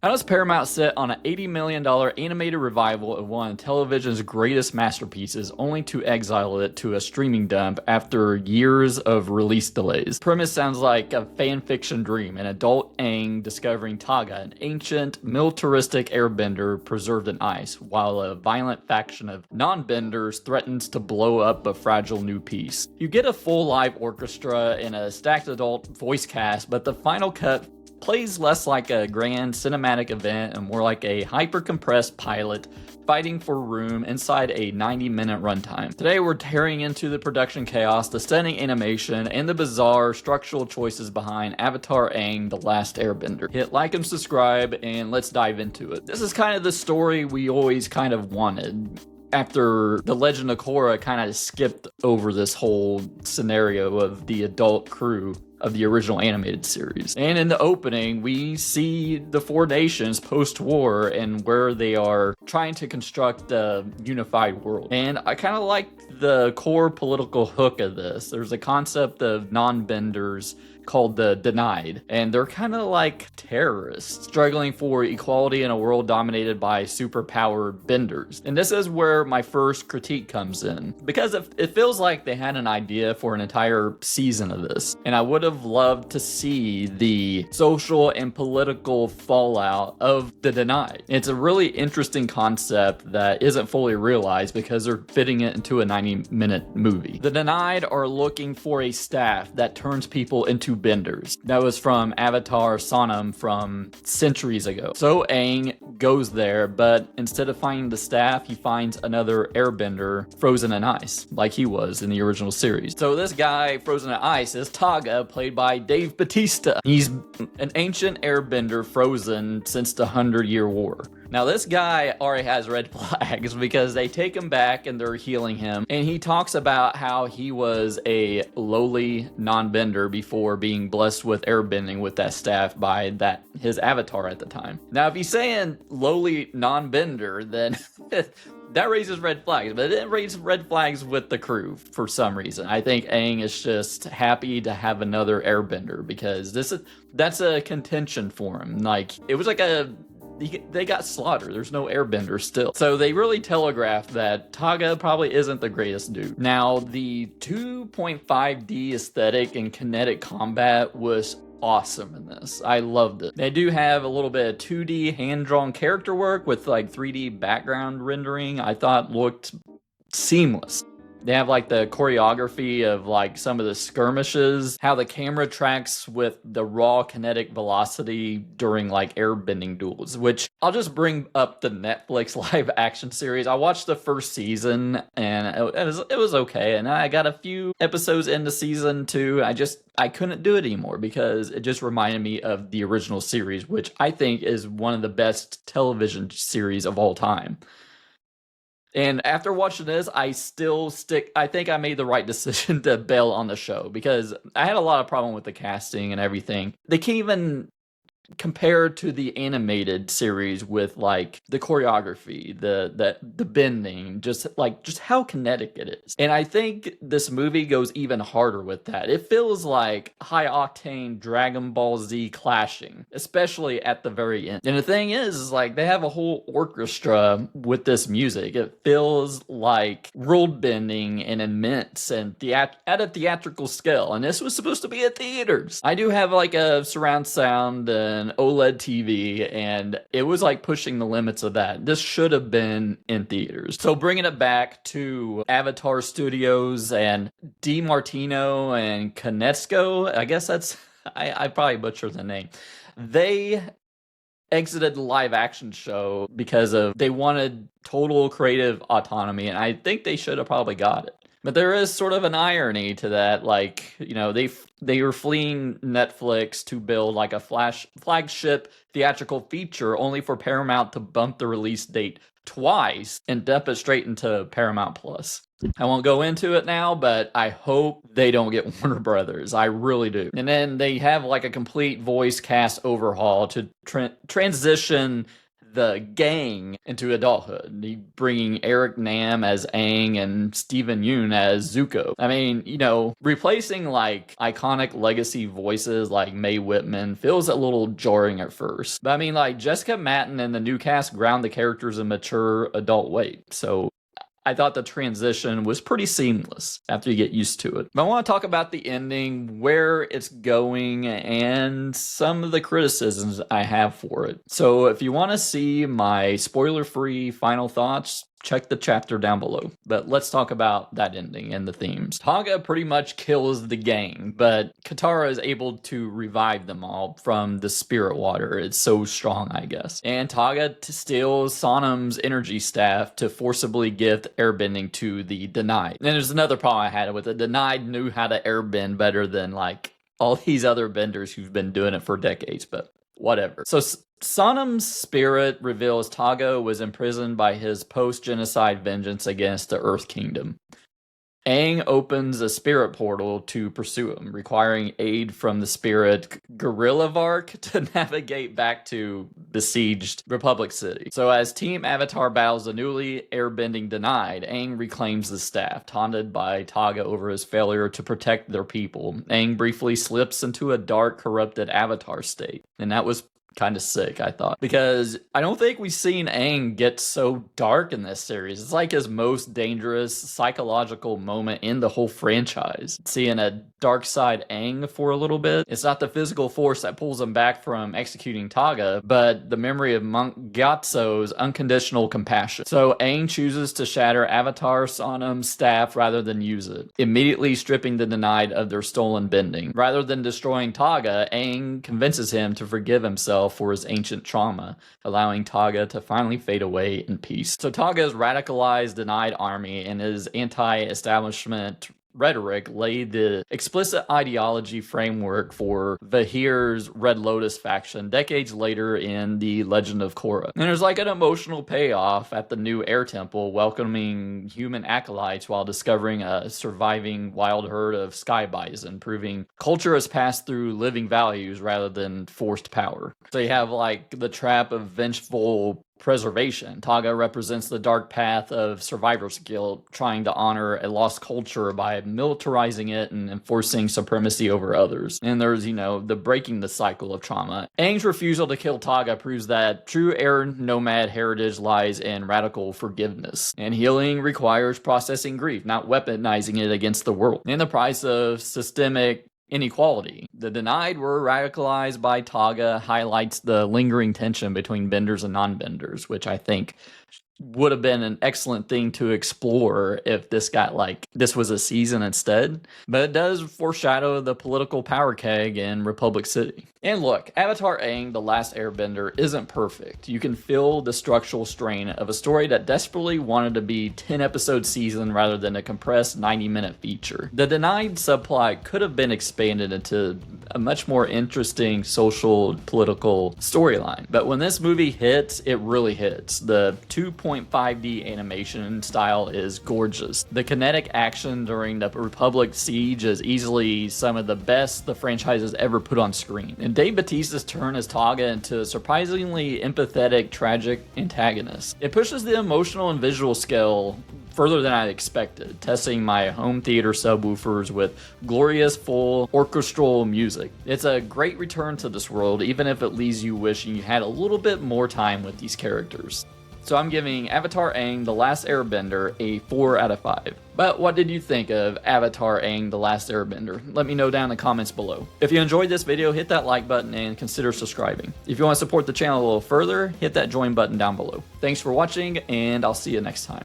How does Paramount sit on an $80 million animated revival of one of television's greatest masterpieces only to exile it to a streaming dump after years of release delays? Premise sounds like a fanfiction dream, an adult Aang discovering Taga, an ancient, militaristic airbender preserved in ice, while a violent faction of non-benders threatens to blow up a fragile new piece. You get a full live orchestra and a stacked adult voice cast, but the final cut plays less like a grand cinematic event and more like a hyper-compressed pilot fighting for room inside a 90-minute runtime. Today we're tearing into the production chaos, the stunning animation, and the bizarre structural choices behind Avatar Aang, The Last Airbender. Hit like and subscribe, and let's dive into it. This is kind of the story we always kind of wanted. After The Legend of Korra kind of skipped over this whole scenario of the adult crew of the original animated series. And in the opening, we see the four nations post-war and where they are trying to construct a unified world. And I kind of like the core political hook of this. There's a concept of non-benders called the Denied, and they're kind of like terrorists struggling for equality in a world dominated by superpowered benders. And this is where my first critique comes in, because it feels like they had an idea for an entire season of this, and I would have loved to see the social and political fallout of the Denied. It's a really interesting concept that isn't fully realized because they're fitting it into a 90-minute movie. The Denied are looking for a staff that turns people into benders. That was from Avatar Sonam from centuries ago. So Aang goes there, but instead of finding the staff, he finds another airbender frozen in ice, like he was in the original series. So this guy frozen in ice is Taga, played by Dave Bautista. He's an ancient airbender frozen since the 100-Year War. Now this guy already has red flags because they take him back and they're healing him, and he talks about how he was a lowly non-bender before being blessed with airbending with that staff by his avatar at the time. Now if he's saying lowly non-bender, then that raises red flags, but it didn't raise red flags with the crew for some reason. I think Aang is just happy to have another airbender because that's a contention for him. Like, it was like they got slaughtered. There's no airbender still. So they really telegraphed that Taga probably isn't the greatest dude. Now, the 2.5D aesthetic and kinetic combat was awesome in this. I loved it. They do have a little bit of 2D hand-drawn character work with like 3D background rendering. I thought looked seamless. They have like the choreography of like some of the skirmishes, how the camera tracks with the raw kinetic velocity during like airbending duels, which I'll just bring up the Netflix live action series. I watched the first season and it was okay. And I got a few episodes into season 2. I couldn't do it anymore because it just reminded me of the original series, which I think is one of the best television series of all time. And after watching this, I think I made the right decision to bail on the show because I had a lot of problem with the casting and everything. They can't even compared to the animated series with like the choreography, the bending, just how kinetic it is. And I think this movie goes even harder with that. It feels like high-octane Dragon Ball Z clashing, especially at the very end. And the thing is like they have a whole orchestra with this music. It feels like world bending and immense and at a theatrical scale. And this was supposed to be at theaters. I do have like a surround sound and OLED TV, and it was like pushing the limits of that. This should have been in theaters. So bringing it back to Avatar Studios and DiMartino and Konietzko, I guess I probably butchered the name. They exited the live action show because they wanted total creative autonomy, and I think they should have probably got it. But there is sort of an irony to that, like, you know, they were fleeing Netflix to build like a flagship theatrical feature only for Paramount to bump the release date twice and dump it straight into Paramount Plus. I won't go into it now, but I hope they don't get Warner Brothers. I really do. And then they have like a complete voice cast overhaul to transition the gang into adulthood, bringing Eric Nam as Aang and Steven Yeun as Zuko. I mean, you know, replacing like iconic legacy voices like Mae Whitman feels a little jarring at first. But I mean, like Jessica Matten and the new cast ground the characters in mature adult weight. So I thought the transition was pretty seamless after you get used to it. But I want to talk about the ending, where it's going, and some of the criticisms I have for it. So if you want to see my spoiler-free final thoughts, check the chapter down below. But let's talk about that ending and the themes. Taga pretty much kills the gang, but Katara is able to revive them all from the spirit water. It's so strong, I guess. And Taga steals Sonam's energy staff to forcibly gift airbending to the Denied. And there's another problem I had with it. Denied knew how to airbend better than like all these other benders who've been doing it for decades, but whatever. So Sonam's spirit reveals Taga was imprisoned by his post-genocide vengeance against the Earth Kingdom. Aang opens a spirit portal to pursue him, requiring aid from the spirit Gorillavark to navigate back to besieged Republic City. So as Team Avatar battles the newly airbending Denied, Aang reclaims the staff, taunted by Taga over his failure to protect their people. Aang briefly slips into a dark, corrupted Avatar state, and that was kind of sick, I thought, because I don't think we've seen Aang get so dark in this series. It's like his most dangerous psychological moment in the whole franchise. Seeing a dark side Aang for a little bit. It's not the physical force that pulls him back from executing Taga, but the memory of Monk Gyatso's unconditional compassion. So Aang chooses to shatter Avatar Sonam's staff rather than use it, immediately stripping the Denied of their stolen bending. Rather than destroying Taga, Aang convinces him to forgive himself for his ancient trauma, allowing Taga to finally fade away in peace. So Taga's radicalized Denied army and his anti-establishment rhetoric laid the explicit ideology framework for Vahir's Red Lotus faction decades later in The Legend of Korra. And there's like an emotional payoff at the new air temple, welcoming human acolytes while discovering a surviving wild herd of sky bison, proving culture has passed through living values rather than forced power. So you have like the trap of vengeful preservation. Taga represents the dark path of survivor's guilt, trying to honor a lost culture by militarizing it and enforcing supremacy over others. And there's, you know, the breaking the cycle of trauma. Aang's refusal to kill Taga proves that true air nomad heritage lies in radical forgiveness. And healing requires processing grief, not weaponizing it against the world. In the price of systemic inequality. The Denied were radicalized by Taga highlights the lingering tension between benders and non-benders, which I think would have been an excellent thing to explore if this was a season instead. But it does foreshadow the political power keg in Republic City. And look, Avatar Aang, The Last Airbender isn't perfect. You can feel the structural strain of a story that desperately wanted to be 10-episode season rather than a compressed 90-minute feature. The Denied subplot could have been expanded into a much more interesting social, political storyline. But when this movie hits, it really hits. The 2.5D animation style is gorgeous. The kinetic action during the Republic siege is easily some of the best the franchise has ever put on screen. And Dave Bautista's turn as Taga into a surprisingly empathetic, tragic antagonist. It pushes the emotional and visual scale further than I expected, testing my home theater subwoofers with glorious, full orchestral music. It's a great return to this world, even if it leaves you wishing you had a little bit more time with these characters. So I'm giving Avatar Aang, The Last Airbender a 4 out of 5. But what did you think of Avatar Aang, The Last Airbender? Let me know down in the comments below. If you enjoyed this video, hit that like button and consider subscribing. If you want to support the channel a little further, hit that join button down below. Thanks for watching, and I'll see you next time.